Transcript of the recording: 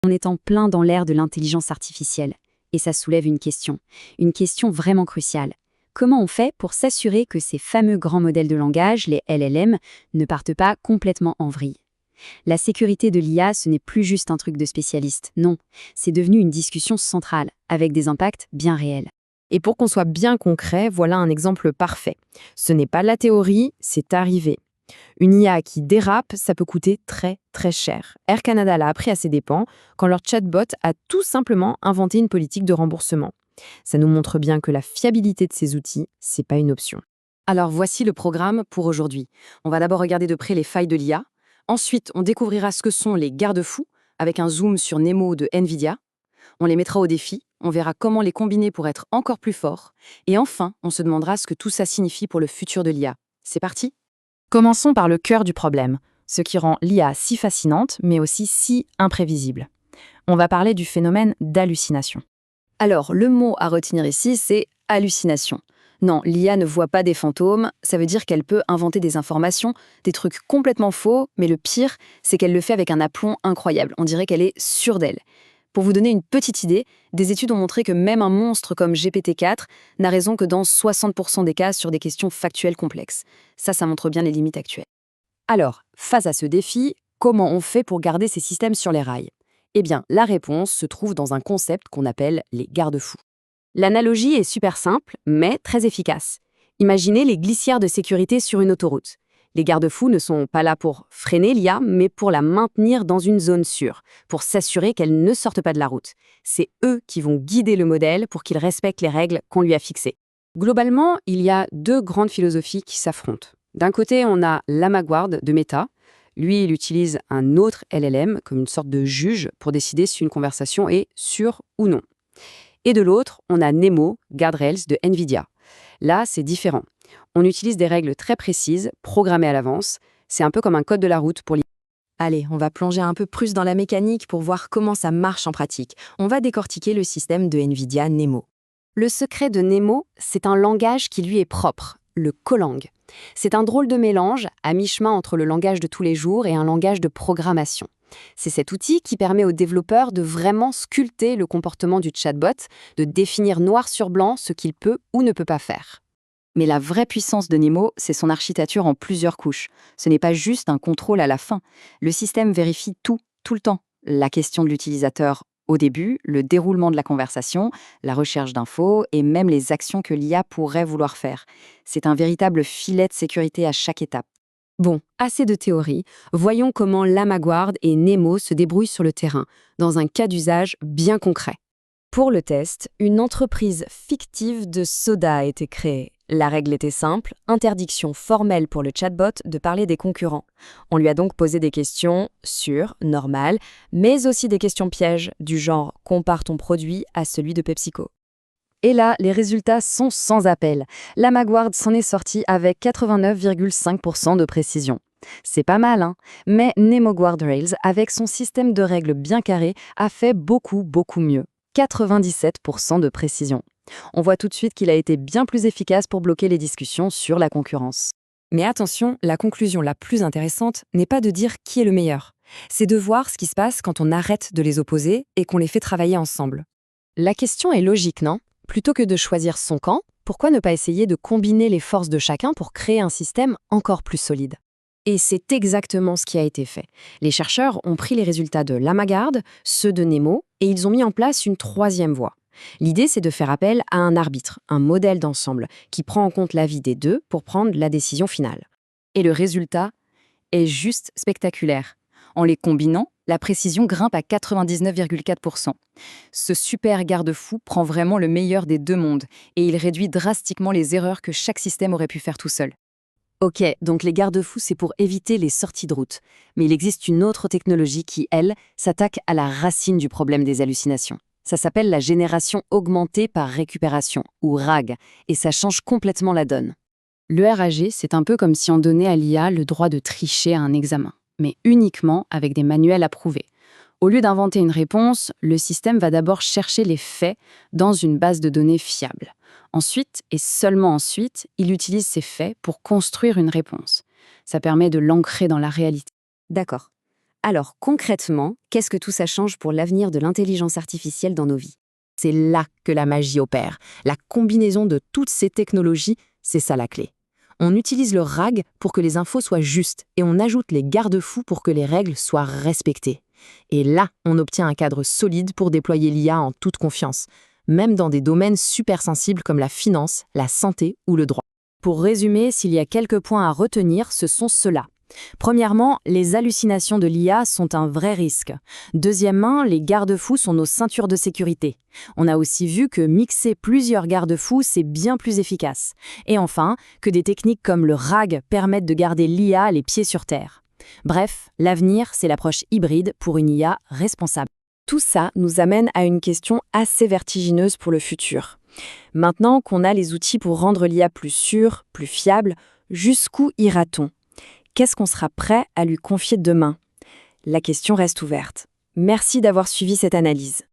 On est en plein dans l'ère de l'intelligence artificielle, et ça soulève une question vraiment cruciale. Comment on fait pour s'assurer que ces fameux grands modèles de langage, les LLM, ne partent pas complètement en vrille? La sécurité de l'IA, ce n'est plus juste un truc de spécialiste, non, c'est devenu une discussion centrale, avec des impacts bien réels. Et pour qu'on soit bien concret, voilà un exemple parfait. Ce n'est pas la théorie, c'est arrivé. Une IA qui dérape, ça peut coûter très très cher. Air Canada l'a appris à ses dépens quand leur chatbot a tout simplement inventé une politique de remboursement. Ça nous montre bien que la fiabilité de ces outils, c'est pas une option. Alors voici le programme pour aujourd'hui. On va d'abord regarder de près les failles de l'IA. Ensuite, on découvrira ce que sont les garde-fous, avec un zoom sur Nemo de NVIDIA. On les mettra au défi, on verra comment les combiner pour être encore plus forts. Et enfin, on se demandera ce que tout ça signifie pour le futur de l'IA. C'est parti? Commençons par le cœur du problème, ce qui rend l'IA si fascinante, mais aussi si imprévisible. On va parler du phénomène d'hallucination. Alors, le mot à retenir ici, c'est hallucination. Non, l'IA ne voit pas des fantômes, ça veut dire qu'elle peut inventer des informations, des trucs complètement faux, mais le pire, c'est qu'elle le fait avec un aplomb incroyable. On dirait qu'elle est sûre d'elle. Pour vous donner une petite idée, des études ont montré que même un monstre comme GPT-4 n'a raison que dans 60% des cas sur des questions factuelles complexes. Ça montre bien les limites actuelles. Alors, face à ce défi, comment on fait pour garder ces systèmes sur les rails? Eh bien, la réponse se trouve dans un concept qu'on appelle les garde-fous. L'analogie est super simple, mais très efficace. Imaginez les glissières de sécurité sur une autoroute. Les garde-fous ne sont pas là pour freiner l'IA, mais pour la maintenir dans une zone sûre, pour s'assurer qu'elle ne sorte pas de la route. C'est eux qui vont guider le modèle pour qu'il respecte les règles qu'on lui a fixées. Globalement, il y a deux grandes philosophies qui s'affrontent. D'un côté, on a Llama de Meta. Lui, il utilise un autre LLM comme une sorte de juge pour décider si une conversation est sûre ou non. Et de l'autre, on a Nemo, Guardrails de NVIDIA. Là, c'est différent. On utilise des règles très précises, programmées à l'avance. C'est un peu comme un code de la route pour l'IA. Allez, on va plonger un peu plus dans la mécanique pour voir comment ça marche en pratique. On va décortiquer le système de NVIDIA Nemo. Le secret de Nemo, c'est un langage qui lui est propre, le Golang. C'est un drôle de mélange, à mi-chemin entre le langage de tous les jours et un langage de programmation. C'est cet outil qui permet aux développeurs de vraiment sculpter le comportement du chatbot, de définir noir sur blanc ce qu'il peut ou ne peut pas faire. Mais la vraie puissance de Nemo, c'est son architecture en plusieurs couches. Ce n'est pas juste un contrôle à la fin. Le système vérifie tout le temps. La question de l'utilisateur au début, le déroulement de la conversation, la recherche d'infos et même les actions que l'IA pourrait vouloir faire. C'est un véritable filet de sécurité à chaque étape. Bon, assez de théorie. Voyons comment Llama et Nemo se débrouillent sur le terrain, dans un cas d'usage bien concret. Pour le test, une entreprise fictive de soda a été créée. La règle était simple, interdiction formelle pour le chatbot de parler des concurrents. On lui a donc posé des questions sûres, normales, mais aussi des questions pièges, du genre « compare ton produit à celui de PepsiCo ». Et là, les résultats sont sans appel. Llama s'en est sorti avec 89,5% de précision. C'est pas mal, hein? Mais Nemo Guardrails, avec son système de règles bien carré, a fait beaucoup mieux. 97% de précision. On voit tout de suite qu'il a été bien plus efficace pour bloquer les discussions sur la concurrence. Mais attention, la conclusion la plus intéressante n'est pas de dire qui est le meilleur. C'est de voir ce qui se passe quand on arrête de les opposer et qu'on les fait travailler ensemble. La question est logique, non? Plutôt que de choisir son camp, pourquoi ne pas essayer de combiner les forces de chacun pour créer un système encore plus solide? Et c'est exactement ce qui a été fait. Les chercheurs ont pris les résultats de Llama, ceux de Nemo, et ils ont mis en place une troisième voie. L'idée, c'est de faire appel à un arbitre, un modèle d'ensemble, qui prend en compte l'avis des deux pour prendre la décision finale. Et le résultat est juste spectaculaire. En les combinant, la précision grimpe à 99,4%. Ce super garde-fou prend vraiment le meilleur des deux mondes, et il réduit drastiquement les erreurs que chaque système aurait pu faire tout seul. Ok, donc les garde-fous, c'est pour éviter les sorties de route. Mais il existe une autre technologie qui, elle, s'attaque à la racine du problème des hallucinations. Ça s'appelle la génération augmentée par récupération, ou RAG, et ça change complètement la donne. Le RAG, c'est un peu comme si on donnait à l'IA le droit de tricher à un examen, mais uniquement avec des manuels approuvés. Au lieu d'inventer une réponse, le système va d'abord chercher les faits dans une base de données fiable. Ensuite, et seulement ensuite, il utilise ces faits pour construire une réponse. Ça permet de l'ancrer dans la réalité. D'accord. Alors concrètement, qu'est-ce que tout ça change pour l'avenir de l'intelligence artificielle dans nos vies? C'est là que la magie opère. La combinaison de toutes ces technologies, c'est ça la clé. On utilise le RAG pour que les infos soient justes et on ajoute les garde-fous pour que les règles soient respectées. Et là, on obtient un cadre solide pour déployer l'IA en toute confiance, même dans des domaines super sensibles comme la finance, la santé ou le droit. Pour résumer, s'il y a quelques points à retenir, ce sont ceux-là. Premièrement, les hallucinations de l'IA sont un vrai risque. Deuxièmement, les garde-fous sont nos ceintures de sécurité. On a aussi vu que mixer plusieurs garde-fous, c'est bien plus efficace. Et enfin, que des techniques comme le RAG permettent de garder l'IA les pieds sur terre. Bref, l'avenir, c'est l'approche hybride pour une IA responsable. Tout ça nous amène à une question assez vertigineuse pour le futur. Maintenant qu'on a les outils pour rendre l'IA plus sûre, plus fiable, jusqu'où ira-t-on ? Qu'est-ce qu'on sera prêt à lui confier demain? La question reste ouverte. Merci d'avoir suivi cette analyse.